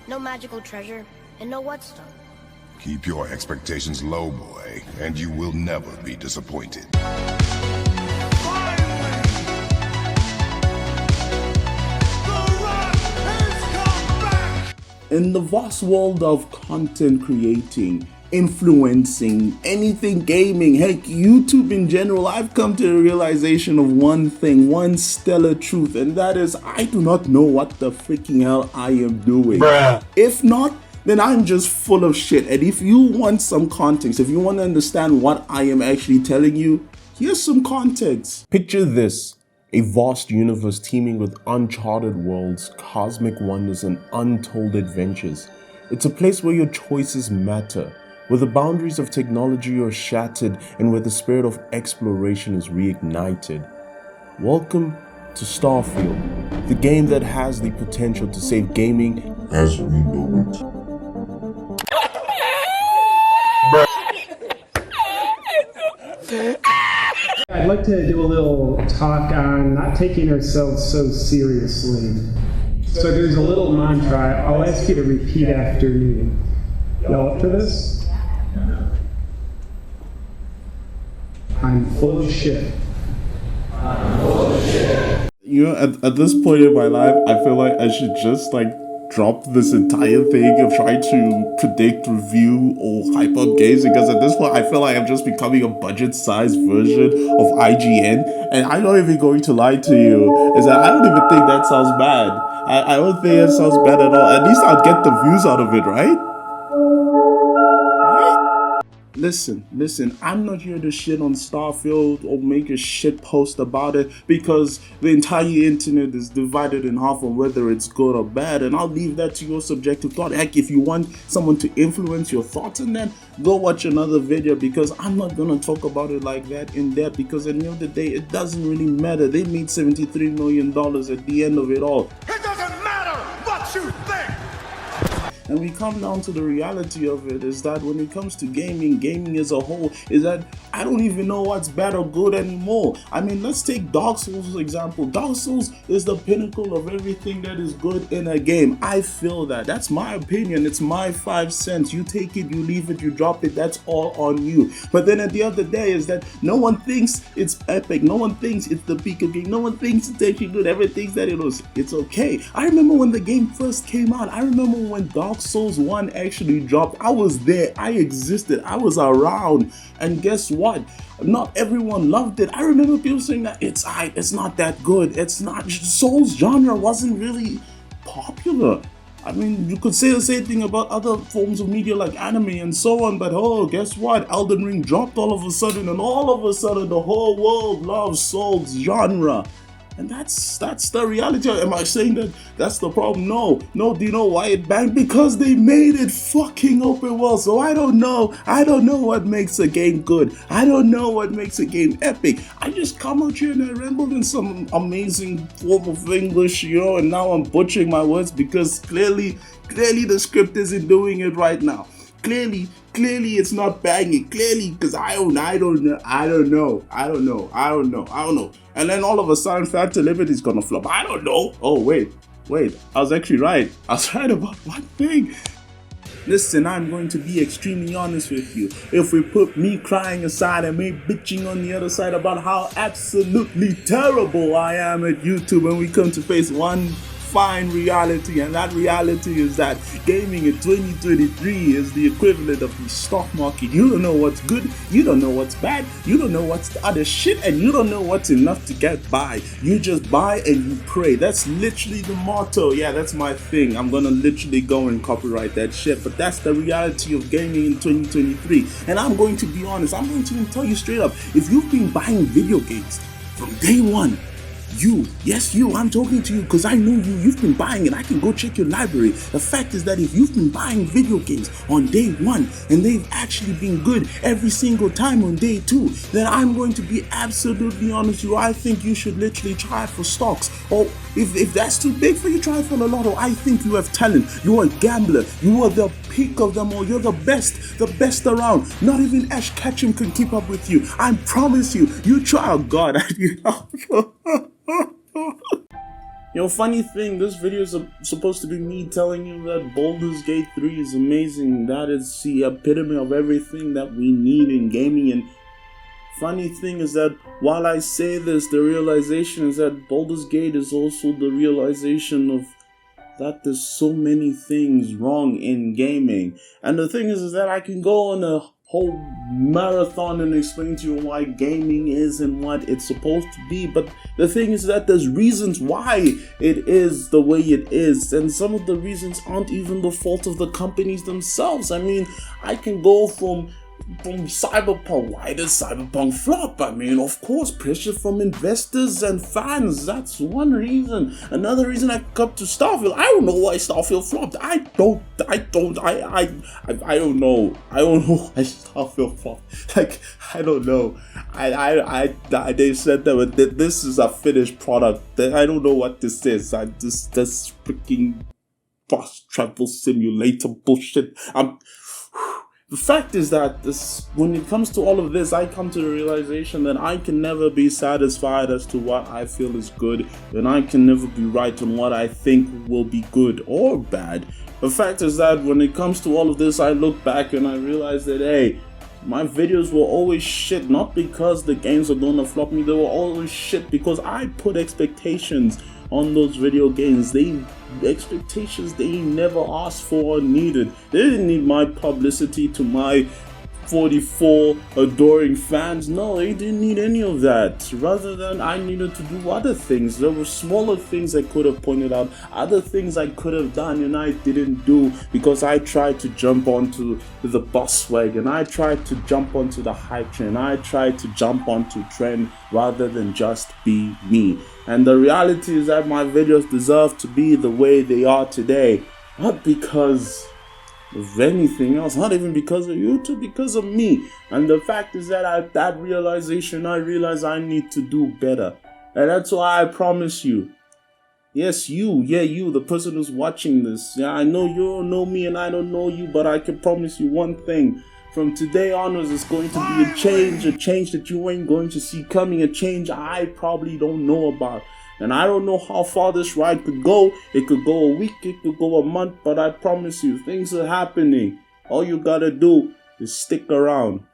No magical treasure, and no whetstone. Keep your expectations low, boy, and you will never be disappointed. In the vast world of content creating, influencing, anything gaming, heck, YouTube in general, I've come to the realization of one thing, one stellar truth, and that is I do not know what the freaking hell I am doing. Bruh. If not, then I'm just full of shit. And if you want some context, if you want to understand what I am actually telling you, here's some context. Picture this. A vast universe teeming with uncharted worlds, cosmic wonders, and untold adventures. It's a place where your choices matter, where the boundaries of technology are shattered, and where the spirit of exploration is reignited. Welcome to Starfield, the game that has the potential to save gaming as we know it. I'd like to do a little talk on not taking ourselves so seriously. So there's a little mantra. I'll ask you to repeat after me. Y'all up for this? I'm full of shit. I'm full of shit. You know, at this point in my life, I feel like I should just drop this entire thing of trying to predict, review, or hype up games, because at this point I feel like I'm just becoming a budget-sized version of IGN, and I'm not even going to lie to you, is that I don't even think that sounds bad. I don't think it sounds bad at all. At least I'll get the views out of it, right? Listen, I'm not here to shit on Starfield or make a shit post about it, because the entire internet is divided in half on whether it's good or bad, and I'll leave that to your subjective thought. Heck, if you want someone to influence your thoughts on that, go watch another video, because I'm not gonna talk about it like that in depth, because at the end of the day, it doesn't really matter. They made $73 million at the end of it all. It doesn't matter what you think! And we come down to the reality of it, is that when it comes to gaming as a whole, is that I don't even know what's bad or good anymore. I mean, let's take Dark Souls for example. Dark Souls is the pinnacle of everything that is good in a game. I feel that. That's my opinion. It's my 5 cents. You take it, you leave it, you drop it. That's all on you. But then at the end of the day is that no one thinks it's epic. No one thinks it's the peak of game. No one thinks it's actually good. Everyone thinks that it's okay. I remember when the game first came out. I remember when Dark Souls 1 actually dropped. I was there, I existed, I was around, and guess what? Not everyone loved it. I remember people saying that it's not that good. It's not, Souls genre wasn't really popular. I mean, you could say the same thing about other forms of media like anime and so on, but oh, guess what? Elden Ring dropped all of a sudden, and all of a sudden the whole world loves Souls genre. And that's the reality. Am I saying that that's the problem? No. Do you know why it banged? Because they made it fucking open world. So I don't know what makes a game good. I don't know what makes a game epic. I just come out here and I ramble in some amazing form of English, and now I'm butchering my words because clearly the script isn't doing it right now. Clearly it's not banging. Clearly, because I don't know. And then all of a sudden, Phantom Liberty's gonna flop. I don't know. Oh, wait. I was actually right. I was right about one thing. Listen, I'm going to be extremely honest with you. If we put me crying aside and me bitching on the other side about how absolutely terrible I am at YouTube, when we come to face one fine reality, and that reality is that gaming in 2023 is the equivalent of the stock market. You don't know what's good, you don't know what's bad, you don't know what's the other shit, and you don't know what's enough to get by. You just buy and you pray. That's literally the motto. Yeah, that's my thing. I'm gonna literally go and copyright that shit, but that's the reality of gaming in 2023. And I'm going to be honest, I'm going to tell you straight up, if you've been buying video games from day one, I'm talking to you because I know you've been buying it. I can go check your library. The fact is that if you've been buying video games on day one and they've actually been good every single time on day two, then I'm going to be absolutely honest with you. I think you should literally try for stocks, or if that's too big for you, try for the lotto. I think you have talent. You are a gambler. You are the peak of them all. You're the best around. Not even Ash Ketchum can keep up with you. I promise you. You try. Oh God, Funny thing, this video is supposed to be me telling you that Baldur's Gate 3 is amazing. That is the epitome of everything that we need in gaming. And funny thing is that while I say this, the realization is that Baldur's Gate is also the realization of that there's so many things wrong in gaming. And the thing is that I can go on a whole marathon and explain to you why gaming is and what it's supposed to be, but the thing is that there's reasons why it is the way it is, and some of the reasons aren't even the fault of the companies themselves. I mean, I can go from Cyberpunk. Why did Cyberpunk flop? I mean, of course, pressure from investors and fans. That's one reason. Another reason I come to Starfield. I don't know why Starfield flopped. I don't know. I don't know why Starfield flopped. Like, I don't know. They said that this is a finished product. I don't know what this is. This freaking fast travel simulator bullshit. The fact is that when it comes to all of this, I come to the realization that I can never be satisfied as to what I feel is good, and I can never be right on what I think will be good or bad. The fact is that when it comes to all of this, I look back and I realize that, hey, my videos were always shit, not because the games are gonna flop me, they were always shit because I put expectations on those video games. Expectations they never asked for or needed. They didn't need my publicity to my 44 adoring fans. No, they didn't need any of that. Rather than I needed to do other things. There were smaller things I could have pointed out, other things I could have done and I didn't do because I tried to jump onto the bus wagon. I tried to jump onto the hype train. I tried to jump onto trend rather than just be me. And the reality is that my videos deserve to be the way they are today. Not because of anything else, not even because of YouTube, because of me. And the fact is that at that realization, I realize I need to do better. And that's why I promise you, yes, you, the person who's watching this. Yeah, I know you don't know me and I don't know you, but I can promise you one thing. From today onwards, it's going to be a change that you ain't going to see coming, a change I probably don't know about. And I don't know how far this ride could go. It could go a week, it could go a month, but I promise you, things are happening. All you gotta do is stick around.